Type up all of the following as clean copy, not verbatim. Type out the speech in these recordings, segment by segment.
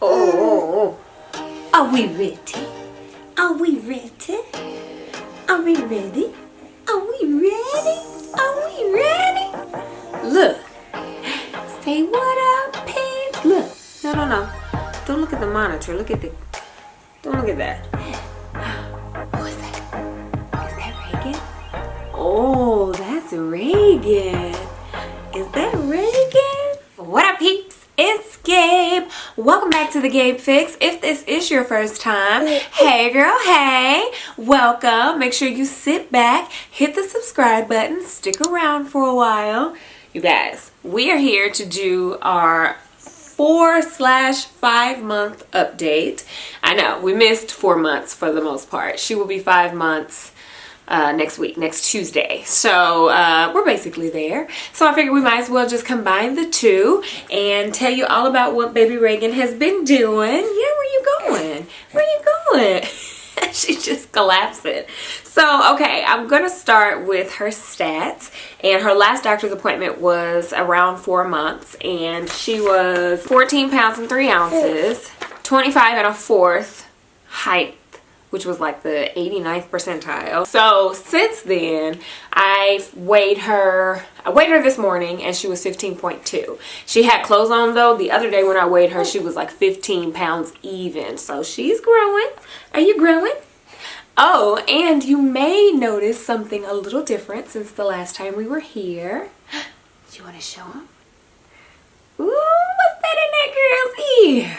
Oh. Are we ready? Are we ready? Are we ready? Are we ready? Are we ready? Look. Say what up, pigs. Look. No. Don't look at the monitor. Look at the... Don't look at that. Who is that? Is that Reagan? Oh, that's Reagan. Is that Reagan? What up, peeps? It's Gabe. Welcome back to the Gabe Fix. If this is your first time, hey girl, hey. Welcome. Make sure you sit back, hit the subscribe button, stick around for a while. You guys, we are here to do our 4/5 month update. I know we missed 4 months for the most part. She will be 5 months next week, next Tuesday. So we're basically there. So I figured we might as well just combine the two and tell you all about what baby Reagan has been doing. Yeah, where you going? Where you going? She's just collapsing. So, okay, I'm going to start with her stats. And her last doctor's appointment was around 4 months. And she was 14 pounds and 3 ounces, 25 1/4 height, which was like the 89th percentile. So since then, I weighed her this morning and she was 15.2. She had clothes on though. The other day when I weighed her, she was like 15 pounds even. So she's growing. Are you growing? Oh, and you may notice something a little different since the last time we were here. Do you want to show them? Ooh, what's that in that girl's ear?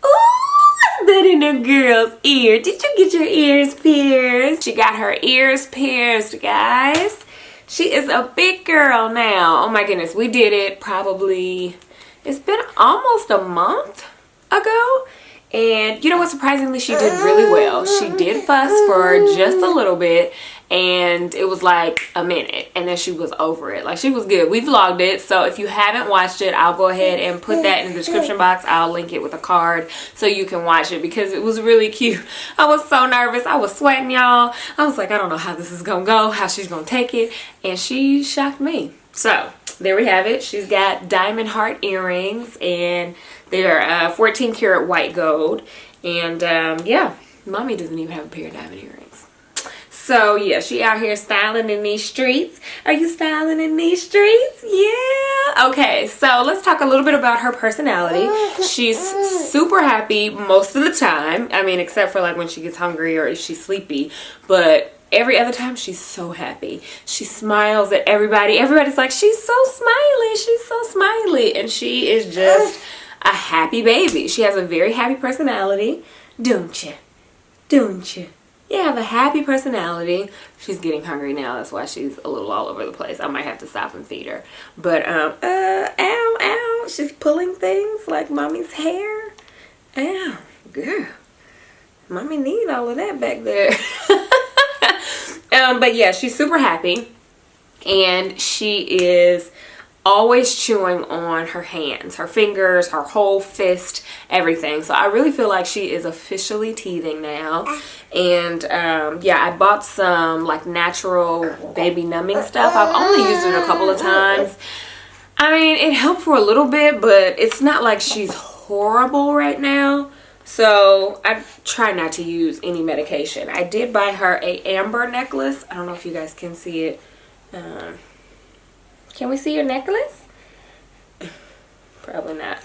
Ooh, that in a girl's ear. Did you get your ears pierced? She got her ears pierced, guys. She is a big girl now. Oh my goodness, we did it probably, it's been almost a month ago. And you know what, surprisingly she did really well. She did fuss for just a little bit and it was like a minute and then she was over it. Like she was good. We vlogged it, so if you haven't watched it, I'll go ahead and put that in the description box. I'll link it with a card so you can watch it because it was really cute. I was so nervous. I was sweating, y'all. I was like, I don't know how this is gonna go, how she's gonna take it, and she shocked me. So there we have it. She's got diamond heart earrings and they're 14 karat white gold. And yeah, mommy doesn't even have a pair of diamond earrings. So yeah, she out here styling in these streets. Are you styling in these streets? Yeah. Okay, so let's talk a little bit about her personality. She's super happy most of the time. I mean, except for like when she gets hungry or if she's sleepy. But every other time she's so happy. She smiles at everybody. Everybody's like, she's so smiley. She's so smiley. And she is just a happy baby. She has a very happy personality. Don't you? Don't you? You have a happy personality. She's getting hungry now. That's why she's a little all over the place. I might have to stop and feed her. But, ow. She's pulling things like mommy's hair. Ow, girl. Mommy need all of that back there. But yeah, she's super happy. And she is always chewing on her hands, her fingers, her whole fist, everything. So I really feel like she is officially teething now. And yeah, I bought some like natural baby numbing stuff. I've only used it a couple of times. I mean, it helped for a little bit, but it's not like she's horrible right now. So I try not to use any medication. I did buy her a amber necklace. I don't know if you guys can see it. Can we see your necklace? Probably not.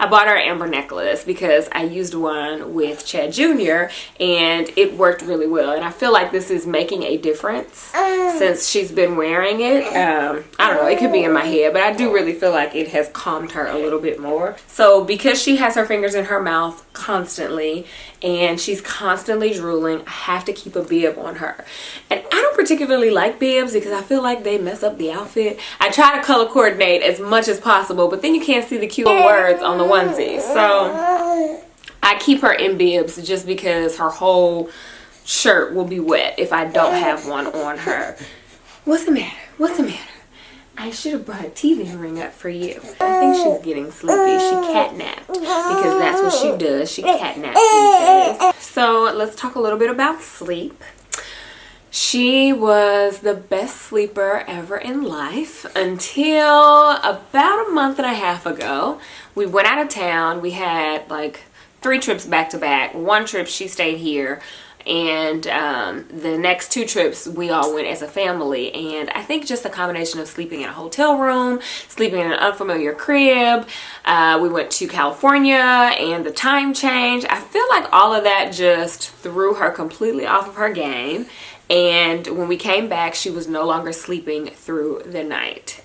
I bought her an amber necklace because I used one with Chad Jr. and it worked really well. And I feel like this is making a difference since she's been wearing it. I don't know, it could be in my head, but I do really feel like it has calmed her a little bit more. So because she has her fingers in her mouth constantly and she's constantly drooling, I have to keep a bib on her. And I don't particularly like bibs because I feel like they mess up the outfit. I try to color coordinate as much as possible, but then you can't see the cute words on the onesie. So I keep her in bibs just because her whole shirt will be wet if I don't have one on her. What's the matter? What's the matter? I should have brought a TV ring up for you. I think she's getting sleepy. She catnapped because that's what she does. She catnaps these days. So let's talk a little bit about sleep. She was the best sleeper ever in life until about a month and a half ago. we went out of town. We had like 3 trips back to back. One trip she stayed here, and the next 2 trips we all went as a family. And I think just a combination of sleeping in a hotel room, sleeping in an unfamiliar crib, we went to California, and the time change, I feel like all of that just threw her completely off of her game. And when we came back, she was no longer sleeping through the night.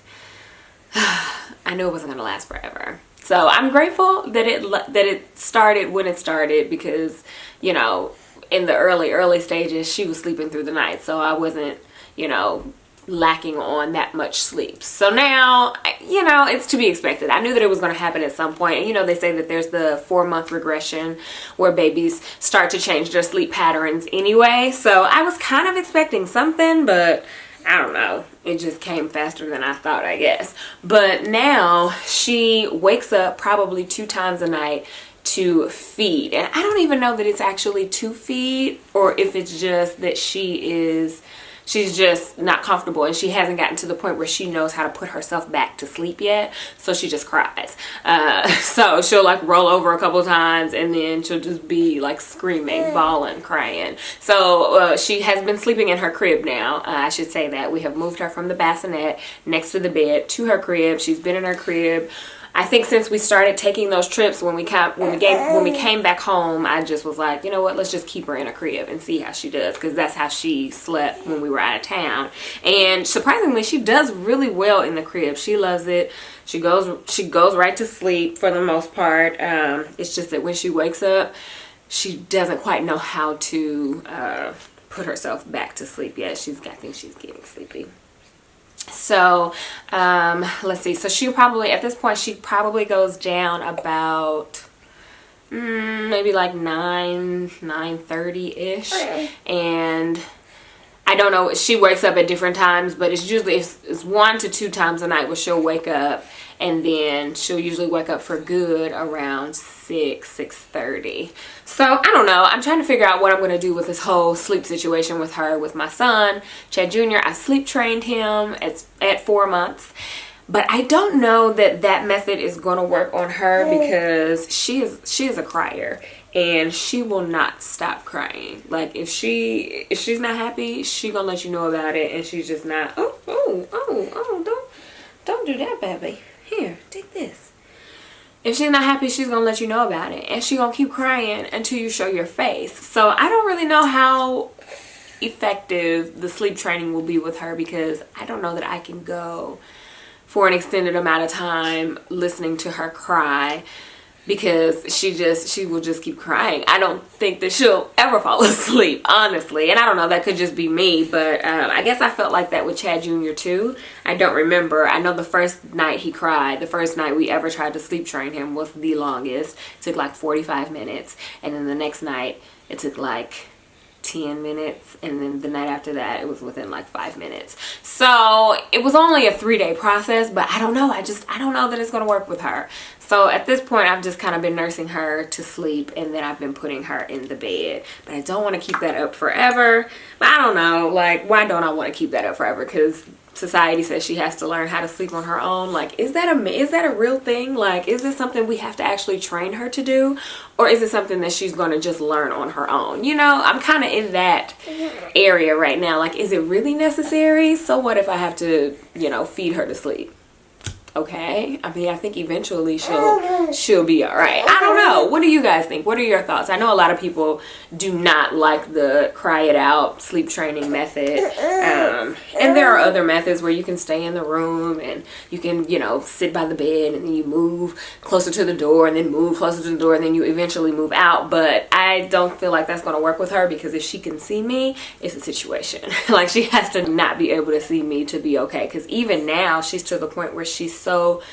I knew it wasn't gonna last forever. So I'm grateful that it started when it started, because, you know, in the early stages, she was sleeping through the night. So I wasn't, you know, lacking on that much sleep. So now, you know, it's to be expected. I knew that it was going to happen at some point. And, you know, they say that there's the 4-month regression where babies start to change their sleep patterns anyway. So I was kind of expecting something, but I don't know. It just came faster than I thought, I guess. But now she wakes up probably 2 times a night to feed. And I don't even know that it's actually to feed, or if it's just that she's just not comfortable and she hasn't gotten to the point where she knows how to put herself back to sleep yet. So she just cries. So she'll like roll over a couple times, and then she'll just be like screaming, bawling, crying. So she has been sleeping in her crib now. I should say that. We have moved her from the bassinet next to the bed to her crib. She's been in her crib. I think since we started taking those trips, when we came back home, I just was like, you know what, let's just keep her in a crib and see how she does, because that's how she slept when we were out of town. And surprisingly, she does really well in the crib. She loves it. She goes right to sleep for the most part. It's just that when she wakes up, she doesn't quite know how to put herself back to sleep yet. I think she's getting sleepy. So let's see, so she probably at this point she probably goes down about maybe like 9:30 ish, and I don't know, she wakes up at different times, but it's usually it's 1 to 2 times a night where she'll wake up, and then she'll usually wake up for good around 6:30. So I don't know, I'm trying to figure out what I'm going to do with this whole sleep situation with her. With my son Chad Jr., I sleep trained him at 4 months, but I don't know that that method is going to work on her, because she is a crier, and she will not stop crying. Like if she's not happy, she gonna let you know about it, and she's just not, don't do that, baby. Here, take this. If she's not happy, she's gonna let you know about it, and she's gonna keep crying until you show your face. So I don't really know how effective the sleep training will be with her, because I don't know that I can go for an extended amount of time listening to her cry, because she will just keep crying. I don't think that she'll ever fall asleep, honestly. And I don't know, that could just be me, but I guess I felt like that with Chad Jr. too. I don't remember. I know the first night he cried, the first night we ever tried to sleep train him, was the longest. It took like 45 minutes. And then the next night it took like 10 minutes, and then the night after that it was within like 5 minutes. So it was only a 3-day process, but I don't know, I don't know that it's gonna work with her. So at this point I've just kind of been nursing her to sleep, and then I've been putting her in the bed. But I don't want to keep that up forever. But I don't know, like, why don't I want to keep that up forever? Because society says she has to learn how to sleep on her own. Like, is that a real thing? Like, is this something we have to actually train her to do, or is it something that she's going to just learn on her own? You know, I'm kind of in that area right now. Like, is it really necessary? So what if I have to, you know, feed her to sleep? Okay, I mean, I think eventually she'll be all right. I don't know. What do you guys think? What are your thoughts? I know a lot of people do not like the cry it out sleep training method, and there are other methods where you can stay in the room and you can, you know, sit by the bed, and then you move closer to the door, and then move closer to the door, and then you eventually move out. But I don't feel like that's going to work with her, because if she can see me, it's a situation. Like, she has to not be able to see me to be okay, because even now she's to the point where she's so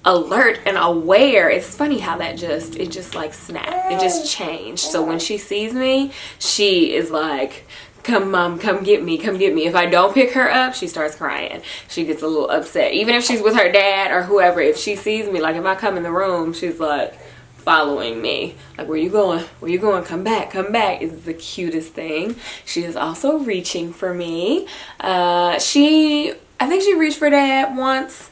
alert and aware. It's funny how that it just like snapped. It just changed. So when she sees me, she is like, come mom, come get me, come get me. If I don't pick her up, she starts crying. She gets a little upset. Even if she's with her dad or whoever, if she sees me, like if I come in the room, she's like following me. Like, where you going? Where you going? Come back, come back. It's the cutest thing. She is also reaching for me. I think she reached for dad once.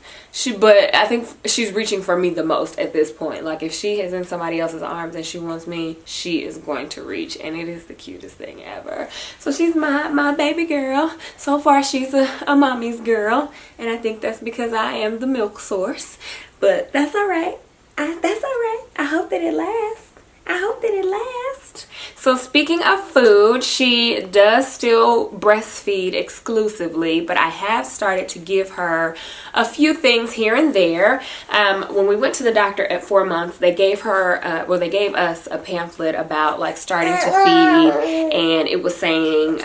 But I think she's reaching for me the most at this point. Like if she is in somebody else's arms and she wants me, she is going to reach, and it is the cutest thing ever. So she's my baby girl. So far she's a mommy's girl, and I think that's because I am the milk source. But that's all right. That's all right. I hope that it lasts. I hope that it lasts. So speaking of food, she does still breastfeed exclusively, but I have started to give her a few things here and there. When we went to the doctor at 4 months, they gave her, they gave us a pamphlet about like starting to feed, and it was saying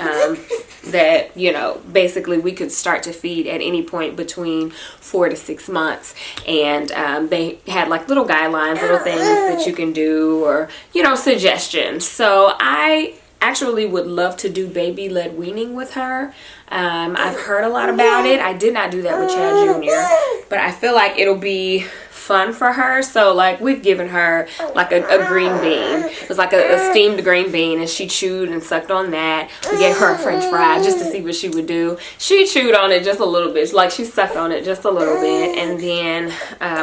that, you know, basically we could start to feed at any point between 4 to 6 months, and they had like little guidelines, little things that you can do, or, you know, suggestions. So I actually would love to do baby-led weaning with her. I've heard a lot about it. I did not do that with Chad Jr., but I feel like it'll be fun for her. So like we've given her like a green bean. It was like a steamed green bean, and she chewed and sucked on that. We gave her a french fry just to see what she would do. She chewed on it just a little bit, like she sucked on it just a little bit. And then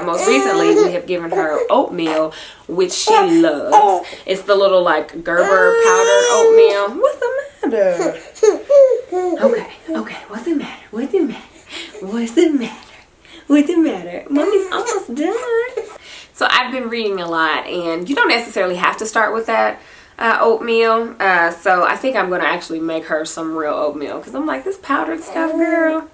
most recently we have given her oatmeal, which she loves. It's the little like Gerber powdered oatmeal. What's the matter? Okay, what's the matter? What's the matter? What's the matter? What's the matter? Mommy's almost done. So I've been reading a lot, and you don't necessarily have to start with that oatmeal. So I think I'm going to actually make her some real oatmeal, because I'm like, this powdered stuff, girl,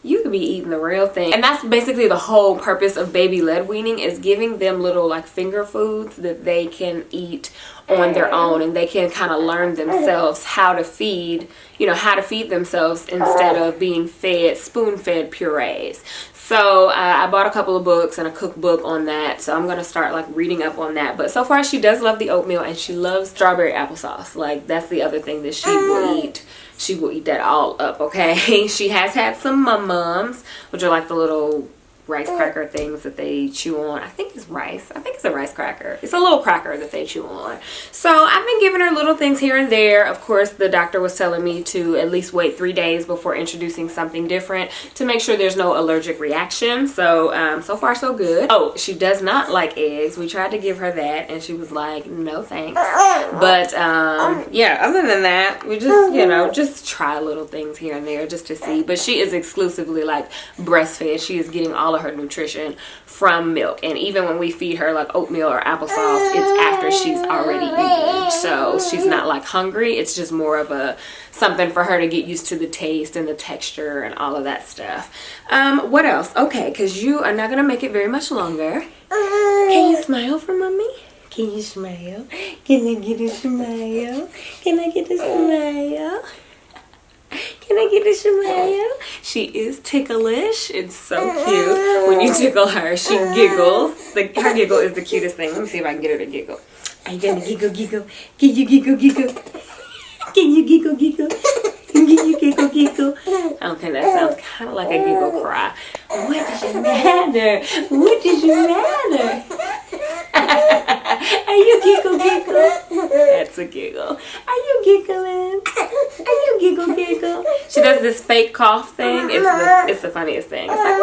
you could be eating the real thing. And that's basically the whole purpose of baby-led weaning, is giving them little like finger foods that they can eat on their own, and they can kind of learn themselves how to feed, you know, how to feed themselves instead of being fed spoon-fed purees. So I bought a couple of books and a cookbook on that, so I'm going to start like reading up on that. But so far she does love the oatmeal, and she loves strawberry applesauce. Like that's the other thing that she will eat. She will eat that all up, okay? She has had some mums, which are like the little rice cracker things that they chew on. I think it's rice. I think it's a rice cracker. It's a little cracker that they chew on. So I've been giving her little things here and there. Of course, the doctor was telling me to at least wait 3 days before introducing something different to make sure there's no allergic reaction. So so far so good. Oh, she does not like eggs. We tried to give her that, and she was like, no thanks. But yeah, other than that, we just, you know, just try little things here and there just to see. But she is exclusively like breastfed. She is getting all of her nutrition from milk, and even when we feed her like oatmeal or applesauce, it's after she's already eaten, so she's not like hungry. It's just more of a something for her to get used to the taste and the texture and all of that stuff. What else? Okay, because you are not gonna make it very much longer. Can you smile for mommy? Can you smile? Can I get a smile? Can I get a smile? Can I get a smile? She is ticklish. It's so cute. When you tickle her, she giggles. Her giggle is the cutest thing. Let me see if I can get her to giggle. Are you gonna giggle, giggle? Can you giggle, giggle? Can you giggle, giggle? Can you giggle, giggle? Okay, that sounds kind of like a giggle cry. What does it matter? What does it matter? Are you giggle, giggle? That's a giggle. Are you giggling? Are you giggle, giggle? She does this fake cough thing. It's the funniest thing. It's like,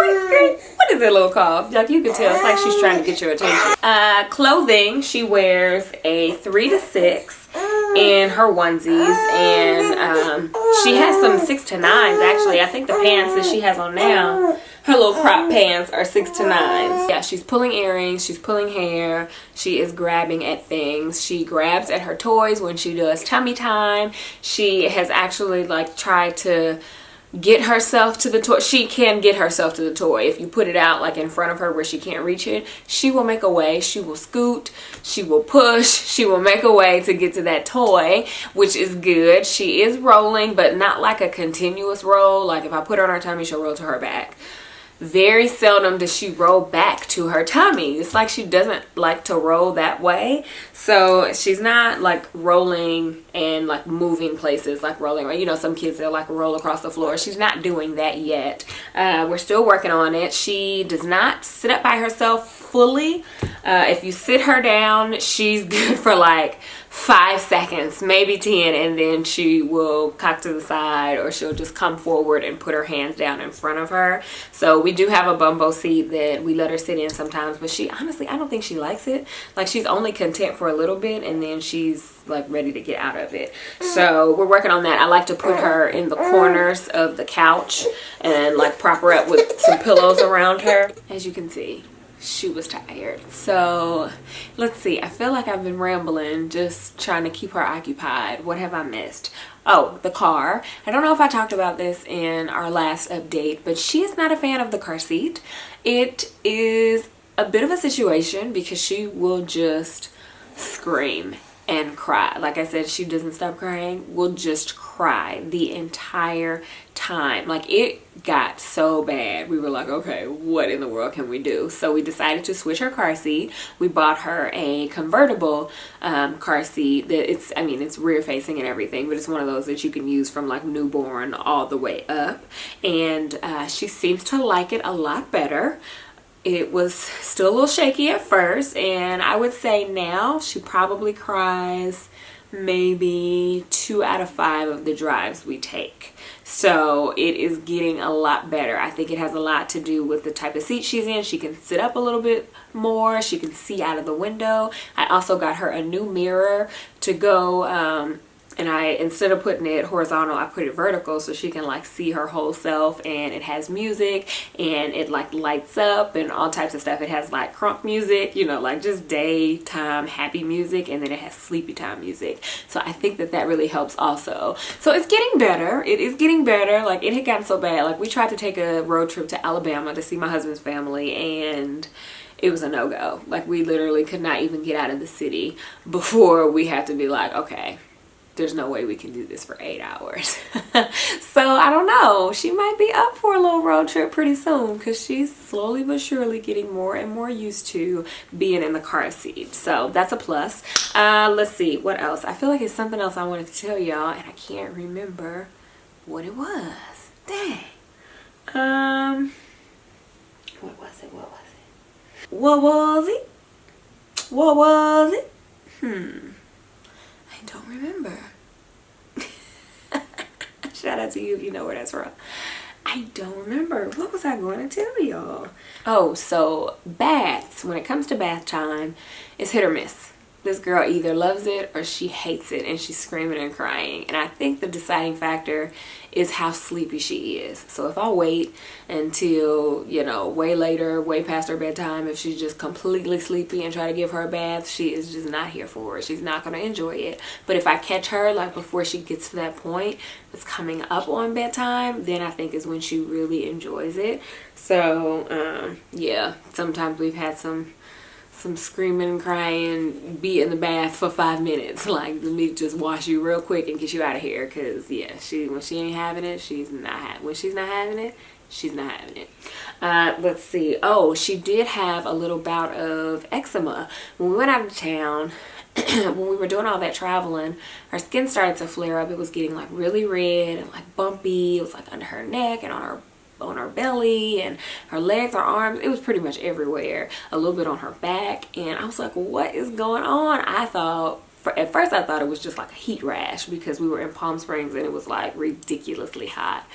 what is that little cough? Like you can tell, it's like she's trying to get your attention. Clothing, she wears a 3 to 6 in her onesies, and she has some 6 to 9s actually. I think the pants that she has on now, her little crop pants, are 6 to 9s. Yeah, she's pulling earrings, she's pulling hair, she is grabbing at things. She grabs at her toys when she does tummy time. She has actually like tried to get herself to the toy. She can get herself to the toy. If you put it out like in front of her where she can't reach it, she will make a way. She will scoot, she will push, she will make a way to get to that toy, which is good. She is rolling, but not like a continuous roll. Like if I put her on her tummy, she'll roll to her back. Very seldom does she roll back to her tummy. It's like she doesn't like to roll that way. So she's not like rolling and like moving places, like rolling. You know, some kids, they'll like roll across the floor. She's not doing that yet. We're still working on it. She does not sit up by herself fully. If you sit her down, she's good for like 5 seconds, maybe 10, and then she will cock to the side, or she'll just come forward and put her hands down in front of her. So we do have a bumbo seat that we let her sit in sometimes, but she honestly, I don't think she likes it. Like, she's only content for a little bit, and then she's like ready to get out of it. So we're working on that. I like to put her in the corners of the couch and like prop her up with some pillows around her. As you can see, she was tired. So let's see, I feel like I've been rambling, just trying to keep her occupied. What have I missed? Oh, the car. I don't know if I talked about this in our last update, but she is not a fan of the car seat. It is a bit of a situation because she will just scream and cry. Like I said, she doesn't stop crying. Will just cry the entire time. Like, it got so bad. We were like, okay, what in the world can we do? So we decided to switch her car seat. We bought her a convertible car seat that it's rear facing and everything, but it's one of those that you can use from like newborn all the way up. And she seems to like it a lot better. It was still a little shaky at first, and I would say now she probably cries maybe 2 out of 5 of the drives we take. So it is getting a lot better. I think it has a lot to do with the type of seat she's in. She can sit up a little bit more. She can see out of the window. I also got her a new mirror to go and instead of putting it horizontal, I put it vertical so she can like see her whole self, and it has music and it like lights up and all types of stuff. It has like crunk music, you know, like just daytime happy music, and then it has sleepy time music. So I think that that really helps also. So it's getting better. It is getting better. Like, it had gotten so bad. Like, we tried to take a road trip to Alabama to see my husband's family, and it was a no-go. Like, we literally could not even get out of the city before we had to be like, okay, there's no way we can do this for 8 hours. So I don't know, she might be up for a little road trip pretty soon, because she's slowly but surely getting more and more used to being in the car seat. So that's a plus. Let's see, what else? I feel like it's something else I wanted to tell y'all, and I can't remember what it was. Dang. What was it? I don't remember. Shout out to you if you know where that's from. I don't remember. What was I going to tell y'all? Oh, so baths. When it comes to bath time, it's hit or miss. This girl either loves it or she hates it, and she's screaming and crying. And I think the deciding factor is how sleepy she is. So if I wait until, you know, way later, way past her bedtime, if she's just completely sleepy and try to give her a bath, she is just not here for it. She's not going to enjoy it. But if I catch her like before she gets to that point, it's coming up on bedtime, then I think is when she really enjoys it. So yeah, sometimes we've had some screaming and crying, be in the bath for 5 minutes. Like, let me just wash you real quick and get you out of here. Because yeah, when she ain't having it, when she's not having it, she's not having it. Let's see. Oh, she did have a little bout of eczema when we went out of town. When we were doing all that traveling, her skin started to flare up. It was getting like really red and like bumpy. It was like under her neck and on her belly and her legs, her arms. It was pretty much everywhere. A little bit on her back, and I was like, what is going on? At first I thought it was just like a heat rash, because we were in Palm Springs and it was like ridiculously hot,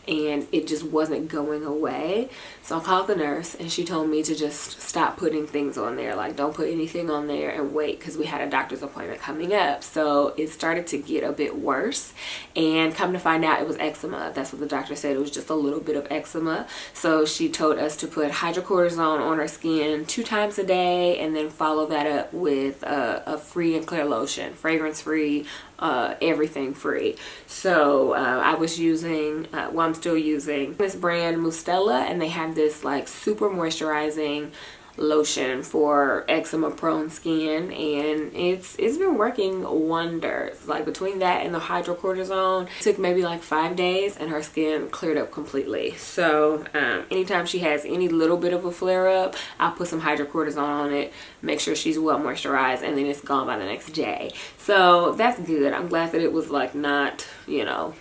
and it just wasn't going away. So I called the nurse, and she told me to just stop putting things on there. Like, don't put anything on there and wait, because we had a doctor's appointment coming up. So it started to get a bit worse, and come to find out it was eczema. That's what the doctor said. It was just a little bit of eczema. So she told us to put hydrocortisone on her skin 2 times a day, and then follow that up with a free and clear lotion, fragrance free, everything free. So I was using, I'm still using this brand Mustela, and they have this like super moisturizing lotion for eczema prone skin, and it's been working wonders. Like, between that and the hydrocortisone, it took maybe like 5 days and her skin cleared up completely. So anytime she has any little bit of a flare up, I'll put some hydrocortisone on it, make sure she's well moisturized, and then it's gone by the next day. So that's good. I'm glad that it was like not, you know,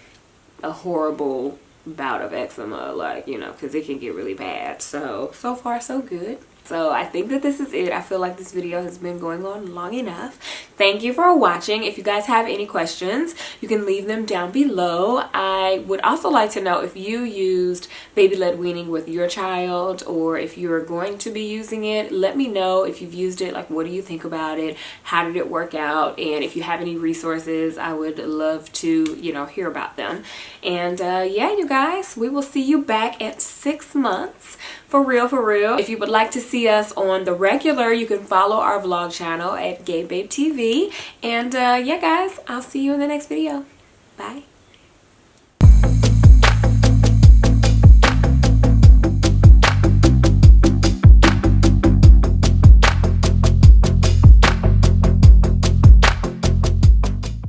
a horrible bout of eczema, like, you know, because it can get really bad. So far so good. So I think that this is it. I feel like this video has been going on long enough. Thank you for watching. If you guys have any questions, you can leave them down below. I would also like to know if you used baby-led weaning with your child, or if you're going to be using it. Let me know if you've used it. Like, what do you think about it? How did it work out? And if you have any resources, I would love to, you know, hear about them. And yeah, you guys, we will see you back at 6 months. For real, for real. If you would like to see us on the regular, you can follow our vlog channel at GabeBabeTV. And yeah, guys, I'll see you in the next video. Bye.